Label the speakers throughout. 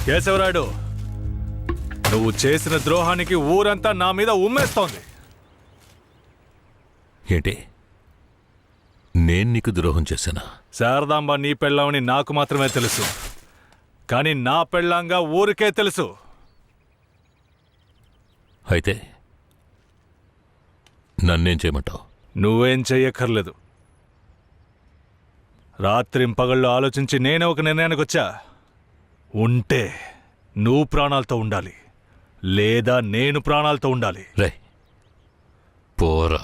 Speaker 1: కేశవరాయుడు, నువ్వు చేసిన ద్రోహానికి ఊరంతా నా మీద ఉమ్మేస్తోంది.
Speaker 2: ఏంటి, నేను నీకు ద్రోహం చేశానా?
Speaker 1: శారదాంబ నీ పెళ్ళామని నాకు మాత్రమే తెలుసు, కానీ నా పెళ్ళాంగా ఊరికే తెలుసు.
Speaker 2: అయితే నన్నేం చేయమంటావు?
Speaker 1: నువ్వేం చెయ్యక్కర్లేదు. రాత్రింపగళ్ళు ఆలోచించి నేనే ఒక నిర్ణయానికి వచ్చా. ఉంటే నువ్వు ప్రాణాలతో ఉండాలి, లేదా నేను ప్రాణాలతో ఉండాలి.
Speaker 2: రే పోరా.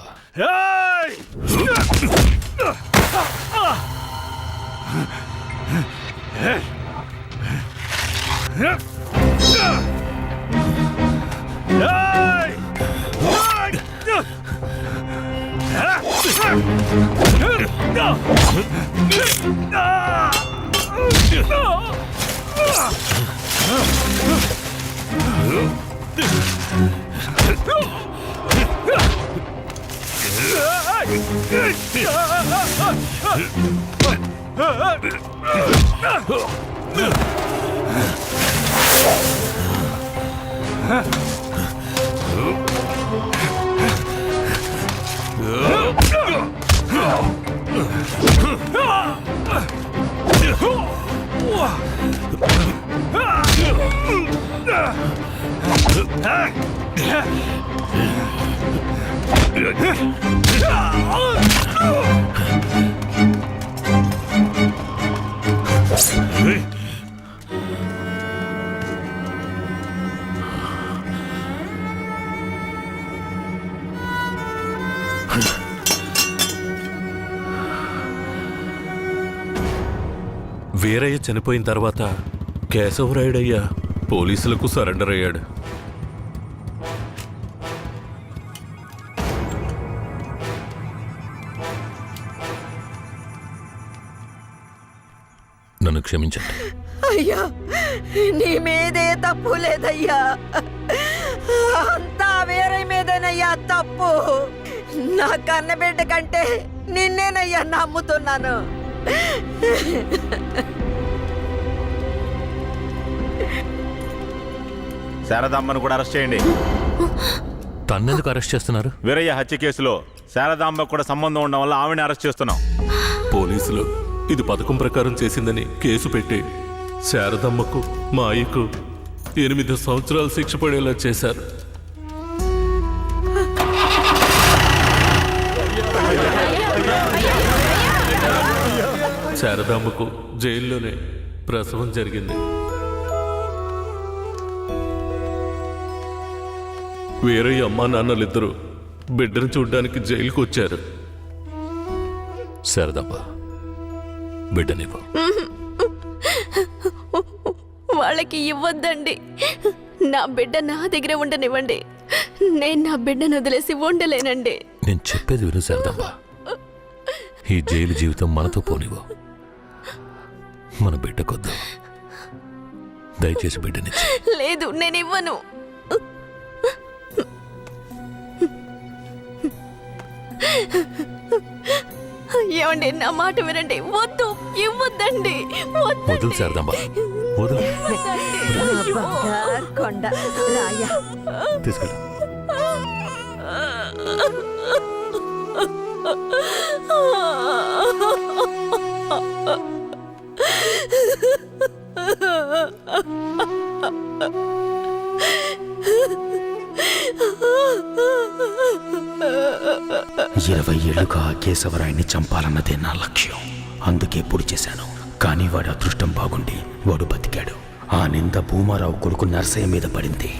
Speaker 3: వీరయ్య చనిపోయిన తర్వాత కేశవరాయుడయ్య పోలీసులకు సరెండర్ అయ్యాడు.
Speaker 2: నన్ను క్షమించండి.
Speaker 4: అయ్యా, నీ మీదే తప్పు లేదయ్యా, అంతా వేరే మీదేనయ్యా తప్పు. నా కన్నబిడ్డ కంటే నిన్నేనయ్యా నమ్ముతున్నాను.
Speaker 5: శారదాంబను కూడా అరెస్ట్ చేయండి.
Speaker 2: తన్నెందుకు అరెస్ట్ చేస్తున్నారు?
Speaker 5: వీరయ్య హత్య కేసులో శారదాంబకు కూడా సంబంధం ఉండడం వల్ల ఆవిడని అరెస్ట్ చేస్తున్నాం.
Speaker 3: పోలీసులు ఇది పథకం ప్రకారం చేసిందని కేసు పెట్టి శారదమ్మకు మా అయ్యకు 8 సంవత్సరాలు శిక్ష పడేలా చేశారు. శారదాంబకు జైల్లోనే ప్రసవం జరిగింది. వీరయ్య అమ్మా నాన్నలిద్దరూ బిడ్డను చూడ్డానికి జైలుకు వచ్చారు.
Speaker 2: శారదాంబ, బిడ్డనివ్వు.
Speaker 6: వాళ్ళకి ఇవ్వద్దండి. నా బిడ్డ నా దగ్గర ఉండనివ్వండి. నేను నా బిడ్డను వదిలేసి ఉండలేనండి.
Speaker 2: నేను చెప్పేది విను శారదాంబ, ఈ జైలు జీవితం మనతో పోనివ్వు. మన బిడ్డకొద్దు, దయచేసి బిడ్డనిచ్చి.
Speaker 6: లేదు, నేను ఇవ్వను. ఏమండి, నా మాట వినండి. వద్దు, ఇవ్వద్దండి.
Speaker 2: వదులు శారదాంబ, వదులు.
Speaker 4: బంగారు కొండ రాయ,
Speaker 2: తీసుకెళ్ళు.
Speaker 7: ఇరవై ఏళ్లుగా కేశవరాయుని చంపాలన్నదే నా లక్ష్యం. అందుకే పొడి చేశాను. కానీ వాడి అదృష్టం బాగుండి వాడు బతికాడు. ఆ నింద భూమారావు కొడుకు నర్సయ్య మీద పడింది.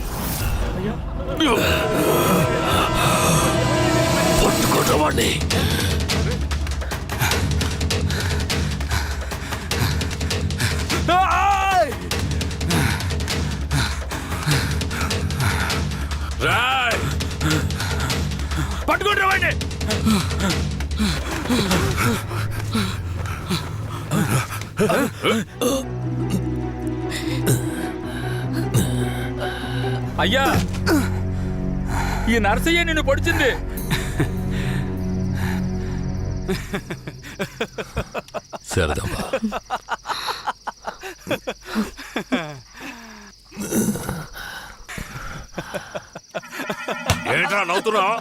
Speaker 2: పట్టుకోవాడిని.
Speaker 1: పట్టుకుంటారు వాడిని.
Speaker 8: అయ్యా, ఈ నర్సయ్య నిన్ను పొడిచింది.
Speaker 2: శారదాంబ,
Speaker 3: ఏంట్రా నవ్వుతున్నావు?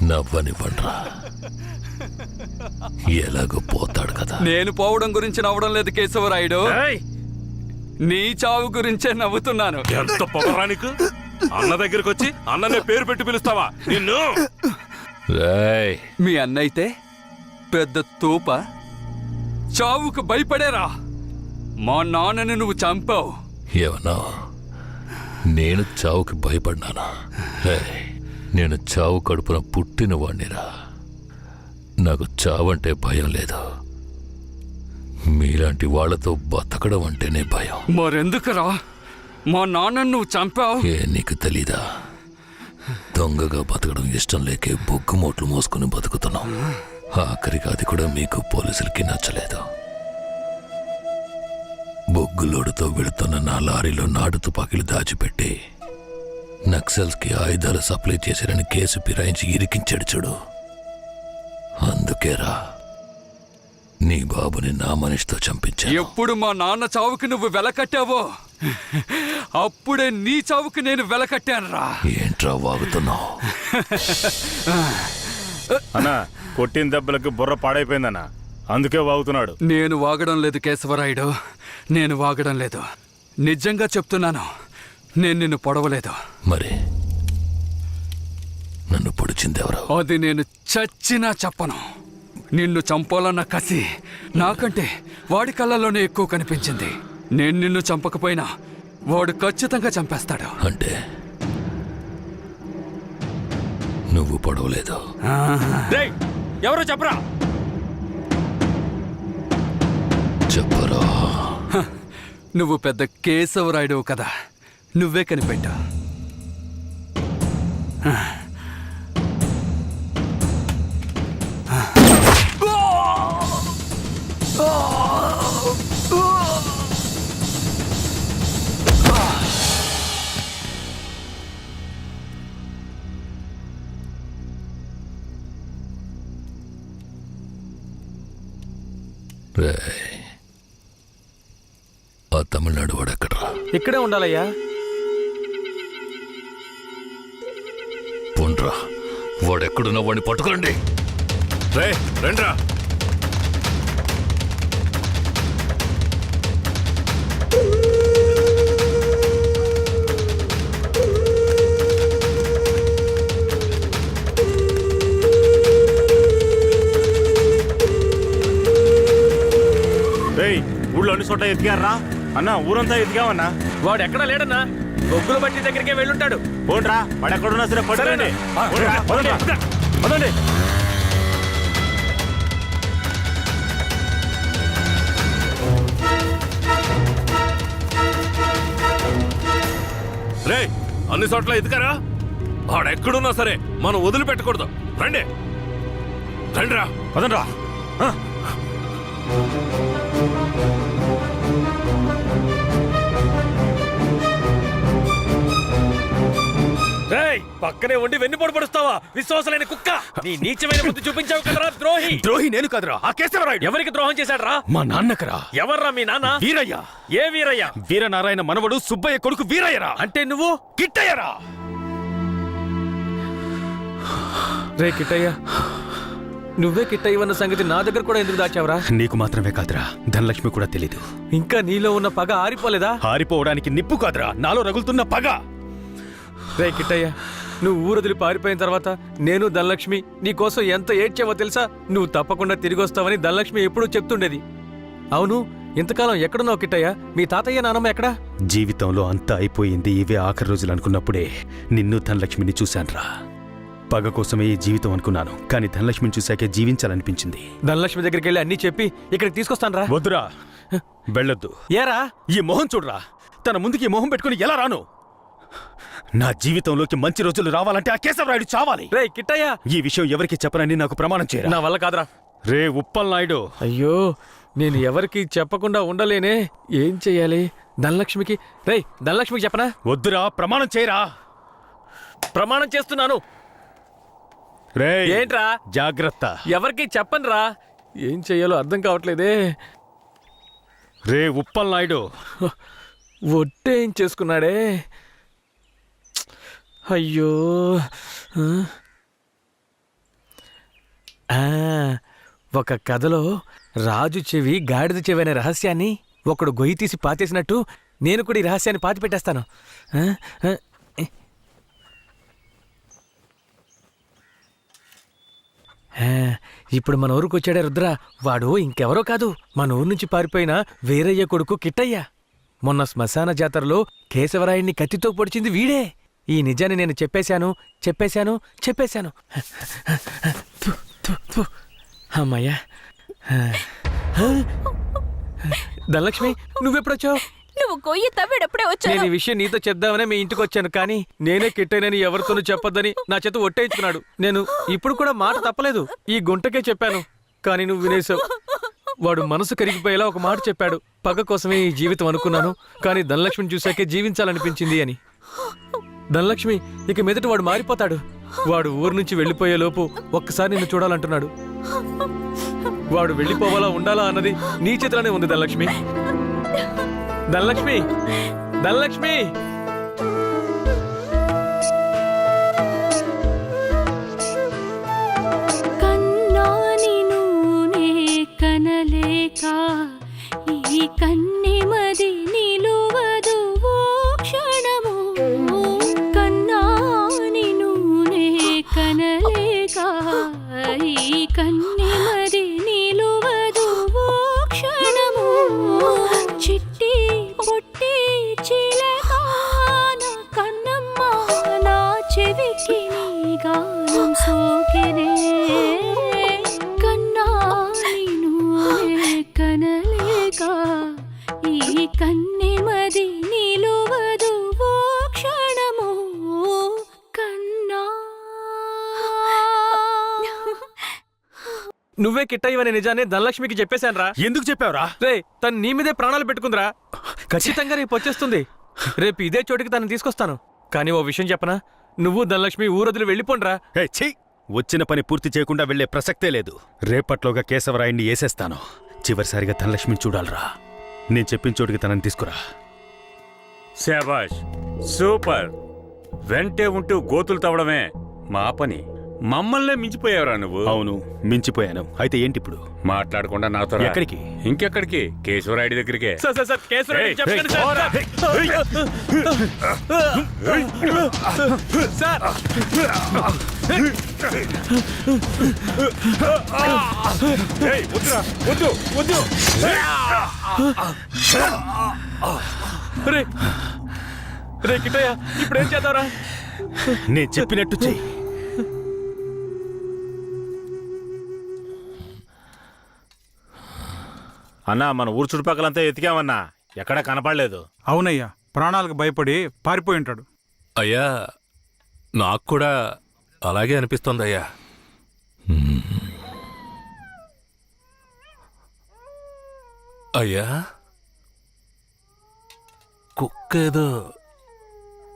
Speaker 2: నవ్వనివ్వండ్రా, ఎలాగో పోతాడు కదా.
Speaker 8: నేను పోవడం గురించి నవ్వడం లేదు కేశవరాయుడు, నీ చావు గురించే నవ్వుతున్నాను.
Speaker 3: ఎంత పొగరా నీకు? అన్న దగ్గరికి వచ్చి అన్ననే పేరు పెట్టి పిలుస్తావా నిన్ను?
Speaker 2: రేయ్,
Speaker 8: మీ అన్నయితే పెద్ద తోప, చావుకు భయపడేరా. మా నాన్నని నువ్వు చంపావు.
Speaker 2: ఏమన్నా నేను చావుకి భయపడ్డానా? రేయ్, నేను చావు కడుపున పుట్టిన వాణ్ణిరా. నాకు చావంటే భయం లేదు. మీలాంటి వాళ్ళతో బతకడం అంటేనే భయం.
Speaker 8: మరెందుకురా మా నాన్నని నువ్వు చంపావు?
Speaker 2: ఏ నీకు తెలీదా? దొంగగా బతకడం ఇష్టం లేకే బొగ్గు మోట్లు మోసుకుని బతుకుతున్నాం. ఆఖరికి అది కూడా మీకు పోలీసులకి నచ్చలేదు. బొగ్గులోడుతో వెళుతున్న నా లారీలో నాటు తుపాకీలు దాచిపెట్టి నక్సల్స్కి ఆయుధాలు సప్లై చేశారని కేసు ఫిరాయించి ఇరికించాడు చూడు. అందుకేరా నీ బాబుని నా మనిషితో చంపించాను.
Speaker 8: ఎప్పుడు మా నాన్న చావుకి నువ్వు వెలకట్టావో అప్పుడే నీ చావుకి నేను వెలకట్టానురా.
Speaker 2: ఏంట్రా వాగుతున్నావు?
Speaker 5: అన్నా కొట్టిన దెబ్బలకి బుర్ర పాడైపోయిందన్నా, అందుకే వాగుతున్నాడు.
Speaker 8: నేను వాగడం లేదు కేశవరాయుడు, నేను వాగడం లేదు. నిజంగా చెప్తున్నాను, నేను నిన్ను పొడవలేదు.
Speaker 2: మరి నన్ను పొడిచిందెవరు?
Speaker 8: అది నేను చచ్చినా చెప్పను. నిన్ను చంపాలన్న కసి నాకంటే వాడి కళ్ళల్లోనే ఎక్కువ కనిపించింది. నేను నిన్ను చంపకపోయినా వాడు ఖచ్చితంగా చంపేస్తాడు.
Speaker 2: అంటే నువ్వు పొడవలేదు.
Speaker 3: ఎవరో చెప్పరా?
Speaker 2: చెప్పరా?
Speaker 8: నువ్వు పెద్ద కేశవరాయుడు కదా, నువ్వే కనిపెట్టా.
Speaker 2: రేయ్, ఆ తమిళనాడు వాడు ఎక్కడ్రా?
Speaker 9: ఇక్కడే ఉండాలయ్యా.
Speaker 2: పోండ్రా, వాడెక్కడున్నా వాడిని పట్టుకురండి.
Speaker 3: రే రండ్రా.
Speaker 5: రేయ్, ఊళ్ళో అన్ని చోట్ల ఎతికారా అన్నా? ఊరంతా ఎతికామన్నా.
Speaker 9: వాడు ఎక్కడా లేడన్నా, బొగ్గుల బట్టి దగ్గరికే వెళ్ళుంటాడు.
Speaker 5: పోండ్రా, వాడు ఎక్కడున్నా సరే పట్టుకోండి. పోండ్రా, పదండ్రా, పదండి.
Speaker 3: రే అన్ని చోట్ల ఎదుకారా? ఆడెక్కడున్నా సరే మనం వదిలిపెట్టకూడదు. రండి రండిరా,
Speaker 5: పదండ్రా.
Speaker 9: పక్కనే ఉండి వెన్నుపోటు పడుస్తావా విశ్వాసమైన కుక్క? నీ నీచమైన బుద్ధి చూపించావు కదరా ద్రోహి.
Speaker 7: ద్రోహి నేను కదరా, ఆ కేశవరాయుడు.
Speaker 9: ఎవరికి ద్రోహం చేశాడ్రా?
Speaker 7: మా నాన్నకరా.
Speaker 9: ఎవర్రా మీ నాన్న?
Speaker 7: వీరయ్య.
Speaker 9: ఏ వీరయ్య?
Speaker 7: వీరనారాయణ మనవడు సుబ్బయ్య కొడుకు వీరయ్యరా.
Speaker 9: అంటే నువ్వు
Speaker 7: కిట్టయ్యరా.
Speaker 9: రే కిట్టయ్య, నువ్వే కిట్టయ్యవన్న సంగతి నా దగ్గర కూడా ఎందుకు దాచావురా?
Speaker 7: నీకు మాత్రమే కాదురా, ధనలక్ష్మి కూడా తెలీదు.
Speaker 9: ఇంకా నీలో ఉన్న పగ ఆరిపోలేదా?
Speaker 7: పారిపోవడానికి నిప్పు కాదురా, నాలో రగులుతున్న పగ.
Speaker 9: రే కిట్టయ్య, నువ్వు ఊరొదిలి పారిపోయిన తర్వాత నేను ధనలక్ష్మి నీకోసం ఎంత ఏడ్చావో తెలుసా? నువ్వు తప్పకుండా తిరిగి వస్తావని ధనలక్ష్మి ఎప్పుడూ చెప్తుండేది. అవును, ఇంతకాలం ఎక్కడున్నావు కిట్టయ్య? మీ తాతయ్య నానమ్మ ఎక్కడా?
Speaker 7: జీవితంలో అంతా అయిపోయింది, ఇవే ఆఖరి రోజులు అనుకున్నప్పుడే నిన్ను ధనలక్ష్మిని చూశాన్రా. పగ కోసమే ఈ జీవితం అనుకున్నాను, కానీ ధనలక్ష్మిని చూశాకే జీవించాలనిపించింది.
Speaker 9: ధనలక్ష్మి దగ్గరికి వెళ్ళి అన్నీ చెప్పి ఇక్కడికి తీసుకొస్తాను రా.
Speaker 7: వద్దురా, వెళ్ళొద్దు.
Speaker 9: ఏరా?
Speaker 7: ఈ మొహం చూడరా, తన ముందుకి ఈ మొహం పెట్టుకుని ఎలా రాను? నా జీవితంలోకి మంచి రోజులు రావాలంటే ఆ కేశవరాయుడు చావాలి.
Speaker 9: రే కిట్టయ్య,
Speaker 7: ఈ విషయం ఎవరికి చెప్పనని నాకు ప్రమాణం చేయరా.
Speaker 9: నా వల్ల కాదురా.
Speaker 7: రే ఉప్పల్ నాయుడు.
Speaker 9: అయ్యో, నేను ఎవరికి చెప్పకుండా ఉండలేనే. ఏం చెయ్యాలి? ధనలక్ష్మికి ధనలక్ష్మికి చెప్పనా?
Speaker 7: వద్దురా, ప్రమాణం చేయరా.
Speaker 9: ప్రమాణం చేస్తున్నాను.
Speaker 7: రే
Speaker 9: ఏంట్రా?
Speaker 7: జాగ్రత్త.
Speaker 9: ఎవరికి చెప్పనురా. ఏం చెయ్యాలో అర్థం కావట్లేదే.
Speaker 7: రే ఉప్పల్ నాయుడు.
Speaker 9: ఒట్టేం చేసుకున్నాడే. అయ్యో ఆ, ఒక కథలో రాజు చెవి గాడిద చెవి అనే రహస్యాన్ని ఒకడు గొయ్యి తీసి పాతేసినట్టు నేను కూడా ఈ రహస్యాన్ని పాతి పెట్టేస్తాను. ఆ, ఆ, ఆ, ఇప్పుడు మన ఊరికి వచ్చాడే రుద్ర. వాడు ఇంకెవరో కాదు, మన ఊరు నుంచి పారిపోయిన వీరయ్య కొడుకు కిట్టయ్య. మొన్న శ్మశాన జాతరలో కేశవరాయుణ్ణి కత్తితో పొడిచింది వీడే. ఈ నిజాన్ని నేను చెప్పేశాను. థు, థు, థు. అమ్మయ్యా. ధనలక్ష్మి, నువ్వెప్పుడొచ్చావు?
Speaker 6: నువ్వు గొయ్యి తవ్వేటప్పుడే
Speaker 9: నేను
Speaker 6: వచ్చాను.
Speaker 9: ఈ విషయం నీతో చెప్దామనే మీ ఇంటికి వచ్చాను, కానీ నేనే కిట్టైనని ఎవరితోనూ చెప్పొద్దని నా చేత ఒట్టేయించుకున్నాడు. నేను ఇప్పుడు కూడా మాట తప్పలేదు, ఈ గుంటకే చెప్పాను, కానీ నువ్వు వినేశావు. వాడు మనసు కరిగిపోయేలా ఒక మాట చెప్పాడు. పగ కోసమే ఈ జీవితం అనుకున్నాను, కానీ ధనలక్ష్మిని చూశాకే జీవించాలనిపించింది అని. ధనలక్ష్మి, ఇక మీదట వాడు మారిపోతాడు. వాడు ఊరు నుంచి వెళ్ళిపోయేలోపు ఒక్కసారి నిన్ను చూడాలంటున్నాడు. వాడు వెళ్ళిపోవాలా ఉండాలా అన్నది నీ చేతిలోనే ఉంది ధనలక్ష్మి. ధనలక్ష్మి, ధనలక్ష్మి.
Speaker 6: కన్నాని నూనె కనలేక ఈ కన్నెమది నిలువదు ఓ క్షణము. కన్నాని నూనె కనలేక ఈ కన్నెమది నిలువదు ఓ క్షణము. చిట్టి పొట్టి చిలక నా కన్నమ్మ నా చెవికి నీ గానం సోకెనే. కన్నాని నూనె కనలేక ఈ కన్నెమది నిలువదు ఓ క్షణము. కన్నా
Speaker 9: నువ్వే కిట్టయ్యవనే నిజాన్ని ధనలక్ష్మికి చెప్పేశాన్రా.
Speaker 5: ఎందుకు చెప్పావురా?
Speaker 9: రే, తను నీ మీదే ప్రాణాలు పెట్టుకుందిరా. ఖచ్చితంగా రేపు వచ్చేస్తుంది. రేపు ఇదే చోటికి తనని తీసుకొస్తాను. కానీ ఓ విషయం చెప్పనా, నువ్వు ధనలక్ష్మి ఊరొదిలి వెళ్ళిపోండ్రా.
Speaker 5: ఛీ, వచ్చిన పని పూర్తి చేయకుండా వెళ్లే ప్రసక్తే లేదు. రేపట్లోగా కేశవరాయుణ్ణి వేసేస్తాను. చివరిసారిగా ధనలక్ష్మిని చూడాలరా. నేను చెప్పిన చోటికి తనని తీసుకురా.
Speaker 10: శాబాష్, సూపర్. వెంటే ఉంటూ గోతులు తవ్వడమే మా పని. మమ్మల్నే మించిపోయావురా నువ్వు.
Speaker 5: అవును, మించిపోయాను. అయితే ఏంటి ఇప్పుడు?
Speaker 10: మాట్లాడకుండా నాతో రా.
Speaker 5: ఎక్కడికి?
Speaker 10: ఇంకెక్కడికి? కేశవరాయుడి దగ్గరికే.
Speaker 9: సార్ సార్ సార్, కేశవరాయుడికి చెప్పకండి సార్. సార్,
Speaker 10: ఏయ్, వద్దురా, వద్దు, వద్దు.
Speaker 9: రే రే కిట్టయ్య, ఇప్పుడు ఏం చేద్దాంరా?
Speaker 5: నేను చెప్పినట్టు చెయ్యి. అన్నా, మన ఊరు చుట్టుపక్కలంతా ఎతికామన్నా, ఎక్కడా కనపడలేదు.
Speaker 11: అవునయ్యా, ప్రాణాలకు భయపడి పారిపోయి ఉంటాడు.
Speaker 3: అయ్యా, నాకు కూడా అలాగే అనిపిస్తోంది అయ్యా. అయ్యా, కుక్క ఏదో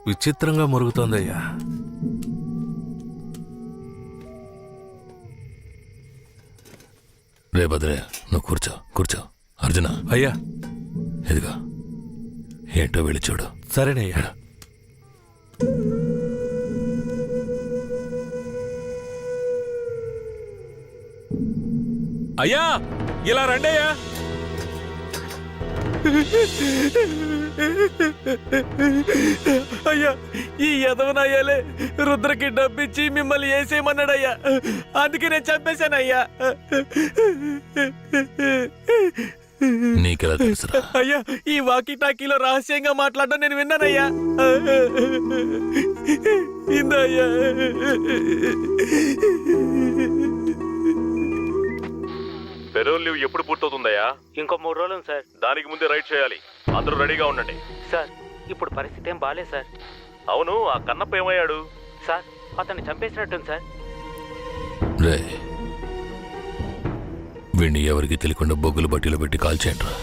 Speaker 3: విచిత్రంగా మురుగుతోందయ్యా.
Speaker 2: రే భద్రే, నువ్వు కూర్చో కూర్చో. అర్జున,
Speaker 3: అయ్యా.
Speaker 2: ఇదిగా ఏంటో వెళ్ళి చూడు.
Speaker 3: సరేనయ్యా. అయ్యా, ఇలా రండి అయ్యా.
Speaker 9: అయ్యా, ఈ యదవనయ్యాలే రుద్రకి డబ్బిచ్చి మిమ్మల్ని వేసేయమన్నాడయ్యా. అందుకే నేను చంపేశానయ్యా.
Speaker 2: నీకెలా తెలుసురా?
Speaker 9: అయ్యా, ఈ వాకీ టాకీలో రహస్యంగా మాట్లాడడం నేను విన్నానయ్యా. ఇందయ్యా.
Speaker 1: పెరోల్ లీవ్ ఎప్పుడు పూర్తవుతుందయ్యా?
Speaker 12: ఇంకో 3 రోజులు సార్.
Speaker 1: దానికి ముందే రైడ్ చేయాలి. అందరూ రెడీగా ఉండండి.
Speaker 12: సార్, ఇప్పుడు పరిస్థితి ఏం బాలేదు సార్.
Speaker 1: అవును, ఆ కన్నప్ప ఏమయ్యాడు?
Speaker 12: సార్, అతన్ని చంపేసినట్టుంది సార్.
Speaker 2: రే, వీణ్ణి ఎవరికి తెలియకుండా బొగ్గులు బట్టీలో పెట్టి కాల్చేయండిరా.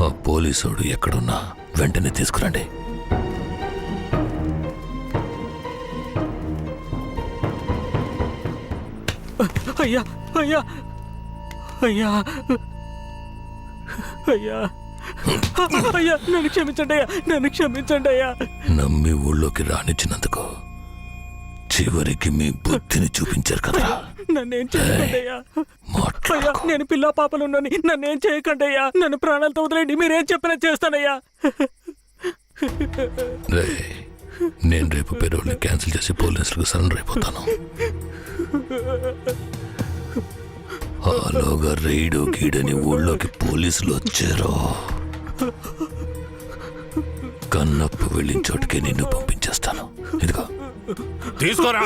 Speaker 2: ఆ పోలీసోడు ఎక్కడున్నా వెంటనే తీసుకురండి.
Speaker 9: అయ్యా, అయ్యా, అయ్యా, అయ్యా, అయ్యా నన్ను క్షమించండి అయ్యా, నన్ను క్షమించండి అయ్యా.
Speaker 2: నమ్మి ఊళ్ళోకి రానిచ్చినందుకు చివరికి మీ బుద్ధిని చూపించారు కదా.
Speaker 9: నన్నేం చేయకండి అయ్యా. అయ్యా నేను పిల్ల పాపలున్నాని నన్నేం చేయకండి అయ్యా. నన్ను ప్రాణాలతో వదిలేండి, మీరేం చెప్పినా చేస్తానయ్యా.
Speaker 2: నేను రేపు పెరోల్ని క్యాన్సిల్ చేసి పోలీసులకు సరెండర్ అయిపోతాను. ఆలోగా రైడు గీడని ఊళ్ళోకి పోలీసులు వచ్చారో కన్నప్పు వెళ్ళిన చోటుకే నిన్ను పంపించేస్తాను. ఇదిగో
Speaker 3: తీసుకోరా.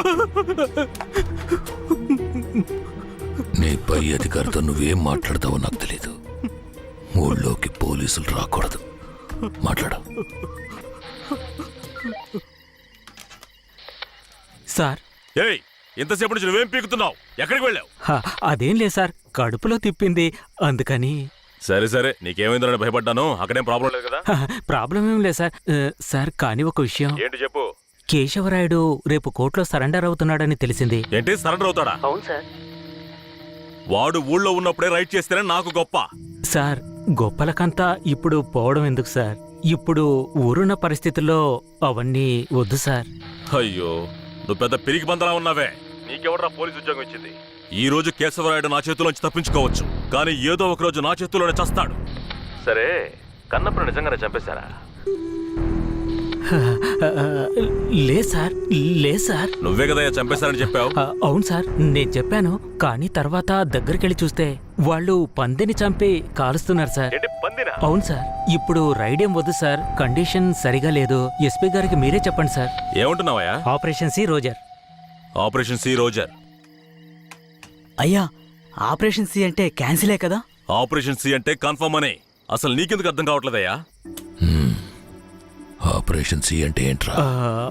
Speaker 2: నీ పై అధికారితో నువ్వేం మాట్లాడతావో నాకు తెలీదు. ఊళ్ళోకి పోలీసులు రాకూడదు. మాట్లాడు.
Speaker 9: సార్
Speaker 3: ఏయ్, ఇంతసేపు నుంచి నువ్వేం పీకుతున్నావు? ఎక్కడికి వెళ్ళావు?
Speaker 9: అదేం లేదు సార్, కడుపులో తిప్పింది అందుకని.
Speaker 3: సరే సరే, నీకేమైందని భయపడ్డాను. అక్కడేం ప్రాబ్లం లేదు కదా?
Speaker 9: ప్రాబ్లం ఏం లేదు సార్. సార్ కానీ ఒక విషయం.
Speaker 3: ఏంటి చెప్పు.
Speaker 9: కేశవరాయుడు రేపు కోర్టులో సరెండర్ అవుతున్నాడని తెలిసింది.
Speaker 3: ఏంటి సరెండర్ అవుతాడా?
Speaker 12: అవును సార్.
Speaker 3: వాడు ఊళ్ళో ఉన్నప్పుడే రైట్ చేస్తేనే నాకు గొప్ప.
Speaker 9: సార్ గొప్పలకంతా ఇప్పుడు పోవడం ఎందుకు సార్? ఇప్పుడు ఊరున్న పరిస్థితుల్లో అవన్నీ వద్దు సార్.
Speaker 3: అయ్యో, నువ్వు పెద్ద పిరికి బందలా ఉన్నావే. నీకెవడరా పోలీసు ఉద్యోగం ఇచ్చింది? ఈ రోజు కేశవరాయుడు నా చేతిలోంచి తప్పించుకోవచ్చు, కానీ ఏదో ఒక రోజు నా చేతిలోనే చస్తాడు. సరే, కన్నప్పుడు నిజంగానే చంపేశారా?
Speaker 9: లేదు సార్, లేదు సార్.
Speaker 3: నువ్వే కదా చంపేశారని చెప్పావు.
Speaker 9: అవును సార్, నేను చెప్పాను. కానీ తర్వాత దగ్గరికెళ్ళి చూస్తే వాళ్ళు పందిని చంపి కాలుస్తున్నారు సార్. అవును సార్. ఇప్పుడు రైడేం వద్దు సార్, కండిషన్ సరిగా లేదు. ఎస్పీ గారికి మీరే చెప్పండి సార్.
Speaker 3: ఏమంటున్నావయ్యా?
Speaker 9: Operation C roger.
Speaker 3: Operation C roger.
Speaker 12: అయ్యా ఆపరేషన్ సి అంటే క్యాన్సిలే కదా?
Speaker 3: ఆపరేషన్ సి అంటే కన్ఫర్మ్ అని. అసలు నీకెందుకు అర్థం కావట్లేదయ్యా?
Speaker 2: ఆపరేషన్ సి అంటే ఏంట్రా?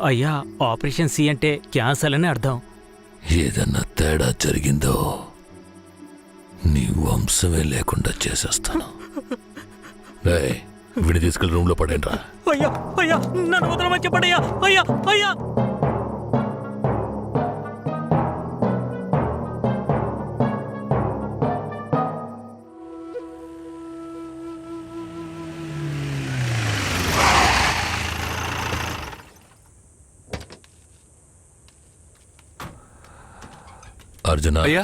Speaker 9: అయ్యా ఆపరేషన్ సి అంటే క్యాన్సల్ అని అర్థం.
Speaker 2: ఏదన్నా తేడా జరిగిందో నీ వంశమే లేకుండా చేసేస్తాను. విడి తీసుకెళ్ళి రూమ్ లో పడేంట్రా.
Speaker 9: అయ్యా అయ్యా నన్ను వదలమని చెప్పండి అయ్యా. అయ్యా అయ్యా
Speaker 2: అర్జున,
Speaker 3: అయ్యా,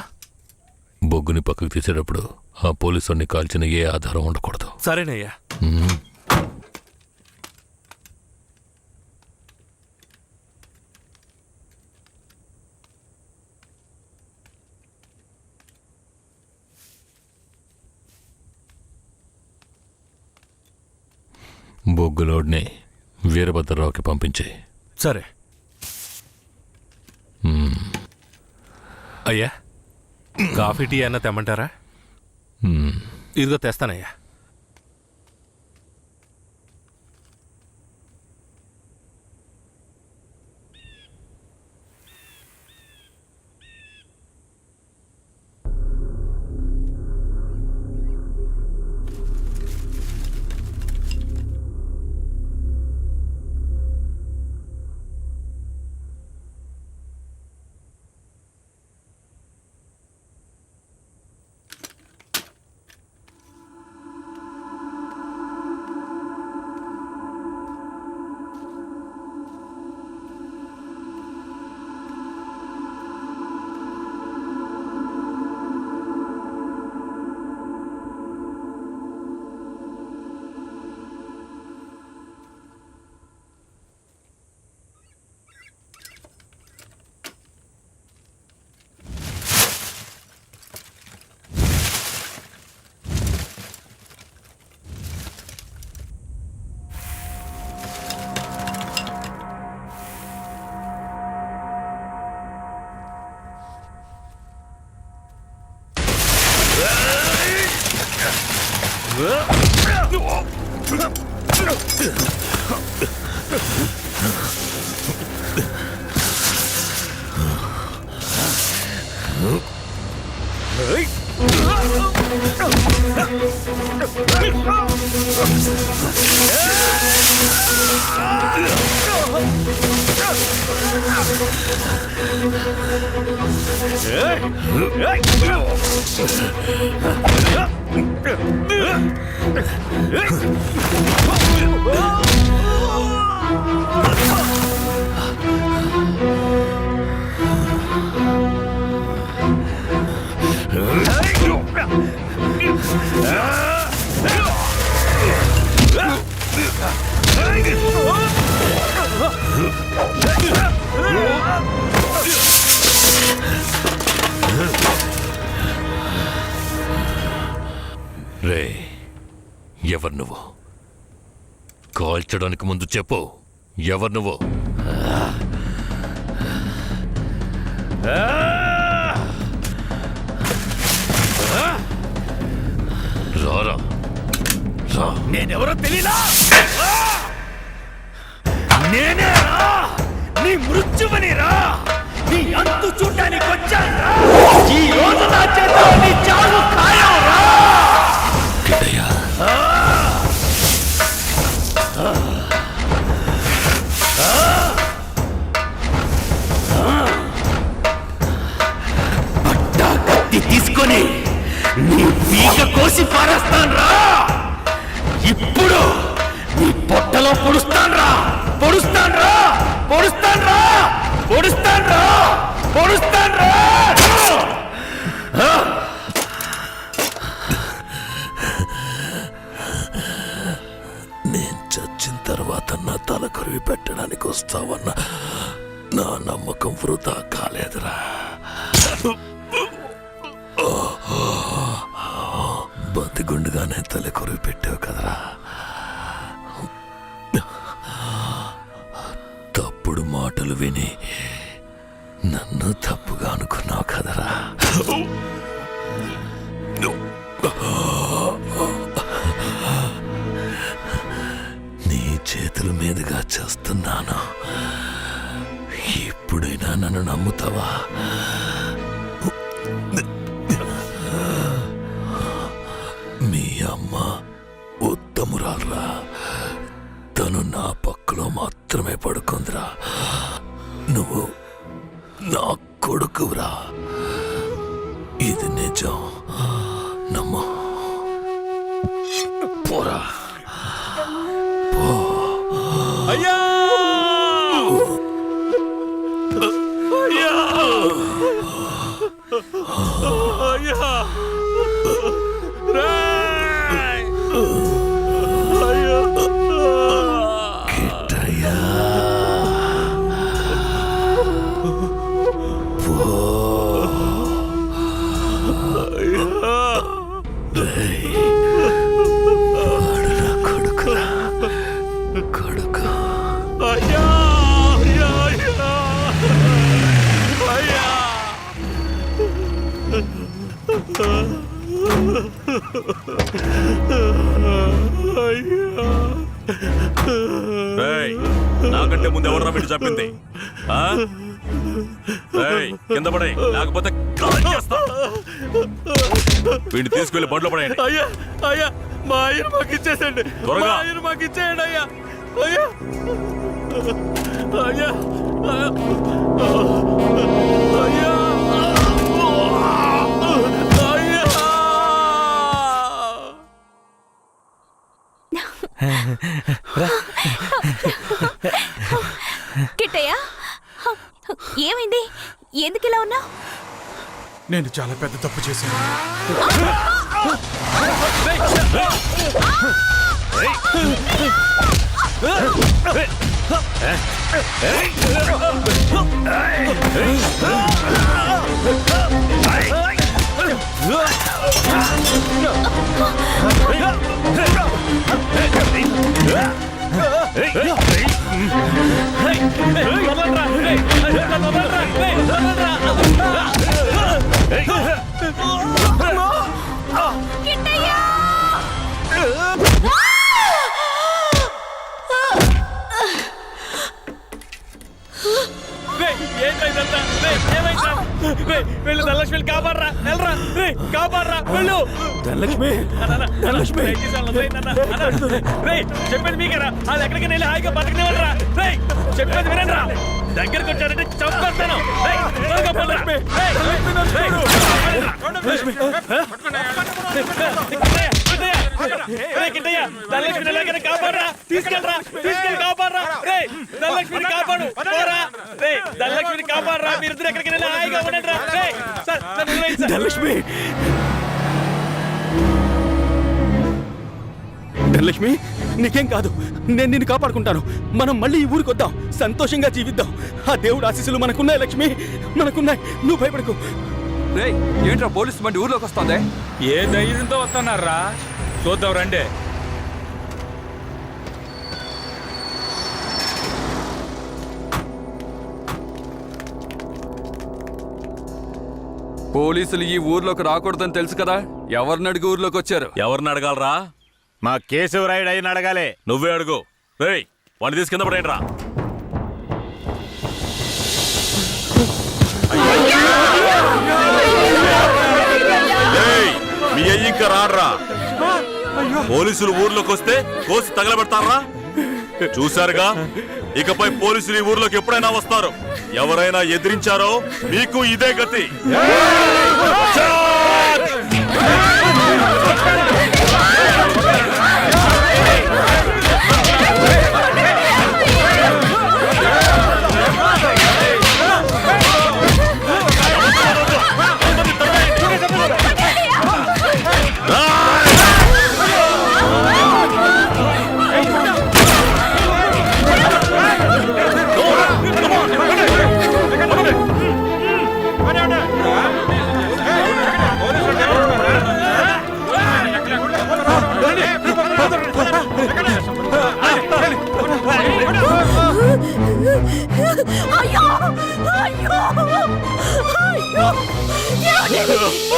Speaker 2: బొగ్గుని పక్కకు తీసేటప్పుడు ఆ పోలీసుని కాల్చిన ఏ ఆధారం ఉండకూడదు.
Speaker 3: సరేనయ్యా.
Speaker 2: బొగ్గులోడ్ని వీరభద్రరావుకి పంపించే.
Speaker 3: సరే అయ్యా. కాఫీ టీ అన్న తెమ్మంటారా? ఇదిగో తెస్తానయ్యా.
Speaker 2: రే, ఎవరు నువ్వు? కాల్చడానికి ముందు చెప్పు, ఎవరు నువ్వు? రారా, రా.
Speaker 7: నేనెవరో తెలీదా? నేనే రా, నీ మృత్యువని రా, నీ అంతు చూడడానికి వచ్చాను. ఈ రోజు నా చేతిలో నీ చావు ఖాయం రా.
Speaker 2: కిట్టయ్య,
Speaker 7: పట్టా కత్తి తీసుకొని నీ పీక కోసి పారేస్తాను రా. ఇప్పుడు నీ పొట్టలో పొడుస్తాను రా, పొడుస్తాను రా, పొడుస్తాను రా, పొడుస్తాను రా, పొడుస్తాను రా.
Speaker 2: నేను చచ్చిన తర్వాత నా తల కొరివి పెట్టడానికి వస్తావన్న నా నమ్మకం వృధా కాలేదురా. బతిగుండుగానే తల కొరివి పెట్టావు కదరా. తప్పుడు మాటలు విని నన్ను తప్పుగా అనుకున్నావు కదరా. నీ చేతుల మీదుగా చేస్తున్నాను. ఇప్పుడైనా నన్ను నమ్ముతావా? మీ అమ్మ ఉత్తమురాల్రా, తను నా పక్కలో మాత్రమే పడుకుందిరా. నువ్వు నా కొడుకురా, ఇది నిజం, నమ్ము. పోరా, పో.
Speaker 9: అయ్యా అయ్యా అయ్యా రేయ్! అయ్యా
Speaker 2: కిట్టయ్య, పో. రేయ్, వాడు నా కొడుకురా, కొడుకు.
Speaker 9: అయ్యా అయ్యా అయ్యా అయ్యా
Speaker 3: రేయ్, నాకంటే ముందు ఎవరు వీడు చెప్పింది? ఆ? రేయ్, కింద పడే, లేకపోతే కాల్చేస్తా. వీడిని తీసుకెళ్లి బండ్లో పడేయండి.
Speaker 9: అయ్యా అయ్యా, మా ఆయన మాకు ఇచ్చేసండి,
Speaker 3: త్వరగా.
Speaker 9: మా ఆయన మాకు ఇచ్చేయండి అయ్యా. అయ్యా అయ్యా అయ్యా
Speaker 6: కిట్టయ్య, ఏమైంది? ఎందుకు ఇలా ఉన్నావు?
Speaker 11: నేను చాలా పెద్ద తప్పు చేశాను.
Speaker 9: వెళ్ళు ధనలక్ష్మి, కాపాడరా, వెళ్ళరా, కాపాడరా, వెళ్ళు.
Speaker 7: ధనలక్ష్మి, ధనలక్ష్మి,
Speaker 9: చెప్పేది మీకేరా, అది ఎక్కడికి వెళ్ళి హాయిగా బతకనివ్వరా. చెప్పేది వినండి రా. దగ్గరకు వచ్చారంటే చంపేస్తాను. రేయ్, త్వరగా పదరా. రేయ్, రేయ్, కిట్టయ్య, ధనలక్ష్మిని ఎలాగైనా కాపాడరా. తీసుకెళ్ళరా, తీసుకెళ్ళి కాపాడరా. రేయ్, ధనలక్ష్మిని కాపాడు. పోరా. రేయ్, ధనలక్ష్మిని కాపాడరా. మీరిద్దరు ఎక్కడికి వెళ్ళి హాయిగా ఉండండి రా. రేయ్, సార్, నన్ను వదిలేయండి సార్.
Speaker 5: ధనలక్ష్మి ధనలక్ష్మి నీకేం కాదు, నేను నిన్ను కాపాడుకుంటాను. మనం మళ్ళీ ఈ ఊరికి వద్దాం, సంతోషంగా జీవిద్దాం. ఆ దేవుడు ఆశీస్సులు మనకున్నాయి లక్ష్మి, మనకున్నాయి. నువ్వు భయపడకు.
Speaker 8: రేయ్, ఏంట్రా పోలీసు బండి ఊర్లోకి వస్తుంది?
Speaker 10: ఏ ధైర్యంతో వస్తున్నారా? చూద్దాం రండి.
Speaker 8: పోలీసులు ఈ ఊర్లోకి రాకూడదని తెలుసు కదా, ఎవరిని అడిగి ఊర్లోకి వచ్చారు?
Speaker 3: ఎవరిని అడగాలరా?
Speaker 10: మా కేశవరాయుడు అయిన అడగాలి.
Speaker 3: నువ్వే అడుగు. రేయ్, వాడిని తీసి కింద పడేయండి రా. రేయ్, మీ అయ్యి ఇంకా రాడ్రా. పోలీసులు ఊర్లోకి వస్తే కోసి తగలబెడతారా? చూశారుగా, ఇకపై పోలీసులు ఈ ఊర్లోకి ఎప్పుడైనా వస్తారు. ఎవరైనా ఎదిరించారో మీకు ఇదే గతి.
Speaker 6: అయ్యో,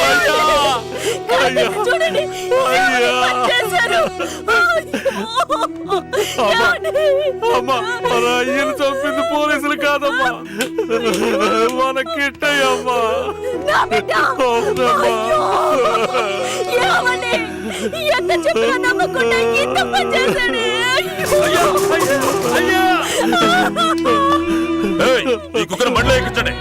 Speaker 6: అయ్యో, అయ్యో, చూడండి, చేశారు.
Speaker 3: అయ్యను చంపింది పోలీసులు కాదమ్మా, మన కిట్టయ్యమ్మా.
Speaker 6: ఎంత చెప్పినా నమ్మకుండా ఇంత పని చేశాడు.
Speaker 3: ఈ కుక్కను బండిలో ఎక్కించండి.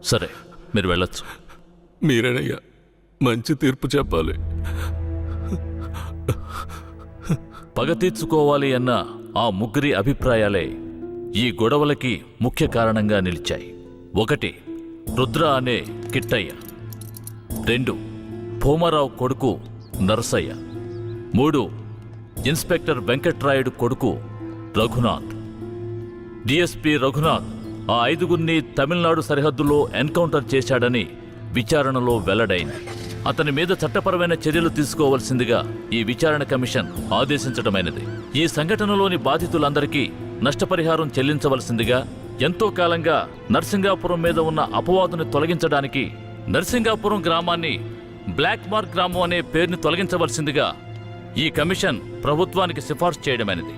Speaker 2: సరే, మీరు వెళ్ళొచ్చు.
Speaker 3: మీరేనయ్యా మంచి తీర్పు చెప్పాలి.
Speaker 2: పగ తీర్చుకోవాలి అన్న ఆ ముగ్గురి అభిప్రాయాలే ఈ గొడవలకి ముఖ్య కారణంగా నిలిచాయి. 1 రుద్ర అనే కిట్టయ్య, 2 భూమారావు కొడుకు నరసయ్య, 3 ఇన్స్పెక్టర్ వెంకట్రాయుడు కొడుకు రఘునాథ్. డిఎస్పీ రఘునాథ్ ఆ 5గురిని తమిళనాడు సరిహద్దులో ఎన్కౌంటర్ చేశాడని విచారణలో వెల్లడైంది. అతని మీద చట్టపరమైన చర్యలు తీసుకోవాల్సిందిగా ఈ విచారణ కమిషన్ ఆదేశించడమైనది. ఈ సంఘటనలోని బాధితులందరికీ నష్టపరిహారం చెల్లించవలసిందిగా, ఎంతో కాలంగా నర్సింగాపురం మీద ఉన్న అపవాదుని తొలగించడానికి నర్సింగాపురం గ్రామాన్ని బ్లాక్ మార్క్ గ్రామం అనే పేరుని తొలగించవలసిందిగా ఈ కమిషన్ ప్రభుత్వానికి సిఫార్సు చేయడమైనది.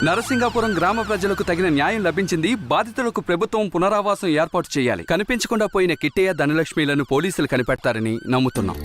Speaker 8: నరసింగాపురం గ్రామ ప్రజలకు తగిన న్యాయం లభించింది. బాధితులకు ప్రభుత్వం పునరావాసం ఏర్పాటు చేయాలి. కనిపించకుండా పోయిన కిట్టయ్య, ధనలక్ష్మిలను పోలీసులు కనిపెడతారని నమ్ముతున్నాం.